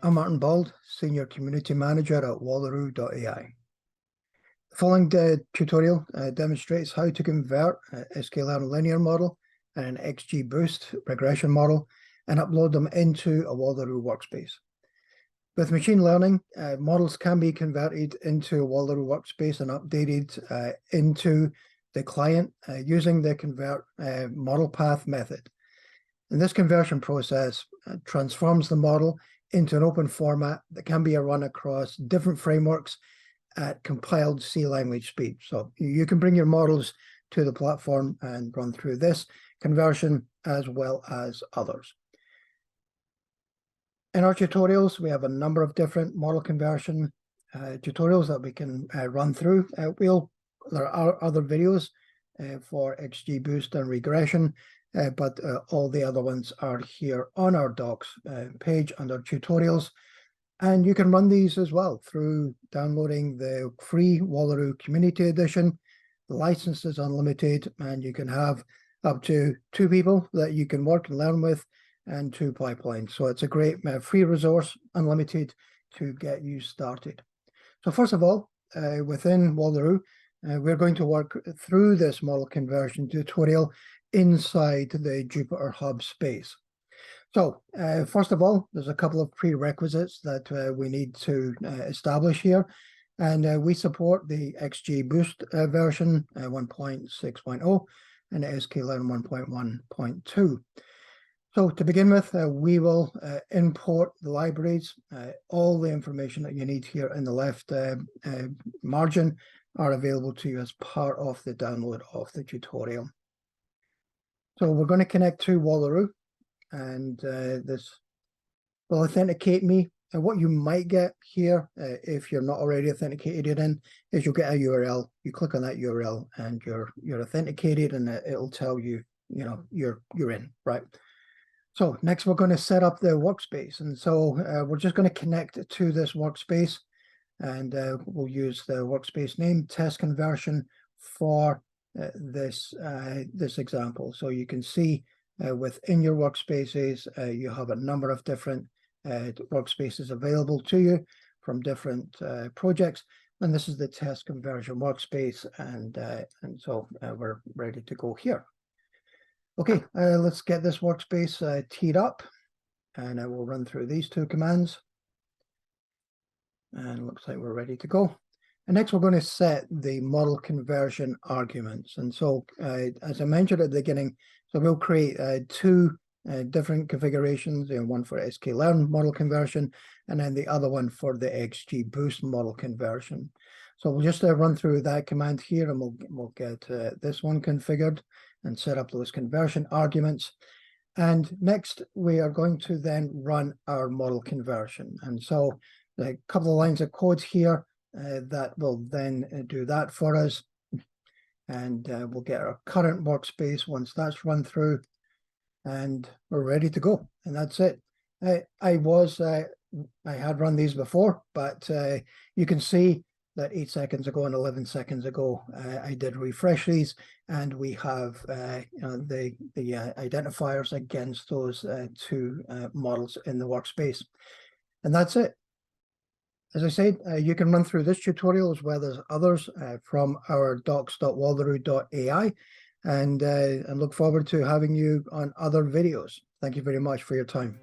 I'm Martin Bald, Senior Community Manager at Wallaroo.ai. The following tutorial demonstrates how to convert a SKLearn linear model and an XGBoost regression model and upload them into a Wallaroo workspace. With machine learning, models can be converted into a Wallaroo workspace and updated into the client using the convert model path method. And this conversion process transforms the model into an open format that can be run across different frameworks at compiled C language speed. So you can bring your models to the platform and run through this conversion as well as others. In our tutorials, we have a number of different model conversion tutorials that we can run through. There are other videos for XGBoost and Regression, but all the other ones are here on our docs page under tutorials. And you can run these as well through downloading the free Wallaroo Community Edition. The license is unlimited, and you can have up to 2 people that you can work and learn with and 2 pipelines. So it's a great free resource, unlimited, to get you started. So first of all, within Wallaroo, we're going to work through this model conversion tutorial inside the Jupyter Hub space. So first of all, there's a couple of prerequisites that we need to establish here. And we support the XGBoost version 1.6.0 and SKLearn 1.1.2. So to begin with, we will import the libraries. All the information that you need here in the left margin are available to you as part of the download of the tutorial. So we're going to connect to Wallaroo, and this will authenticate me. And what you might get here, if you're not already authenticated in, is you'll get a URL. You click on that URL and you're authenticated, and it'll tell you, you're in, right? So next we're going to set up the workspace. And so we're just going to connect to this workspace, and we'll use the workspace name test conversion for this example. So you can see within your workspaces, you have a number of different workspaces available to you from different projects. And this is the test conversion workspace. And so we're ready to go here. Okay, let's get this workspace teed up, and I will run through these 2 commands. And it looks like we're ready to go. And next, we're going to set the model conversion arguments. And so, as I mentioned at the beginning, so we'll create 2 different configurations, one for SKLearn model conversion, and then the other one for the XGBoost model conversion. So we'll just run through that command here, and we'll get this one configured and set up those conversion arguments. And next, we are going to then run our model conversion. And so a couple of lines of code here that will then do that for us. And we'll get our current workspace once that's run through, and we're ready to go. And that's it. I had run these before, but you can see that 8 seconds ago and 11 seconds ago, I did refresh these, and we have the identifiers against those 2 models in the workspace. And that's it. As I said, you can run through this tutorial as well as others from our docs.wallaroo.ai, and look forward to having you on other videos. Thank you very much for your time.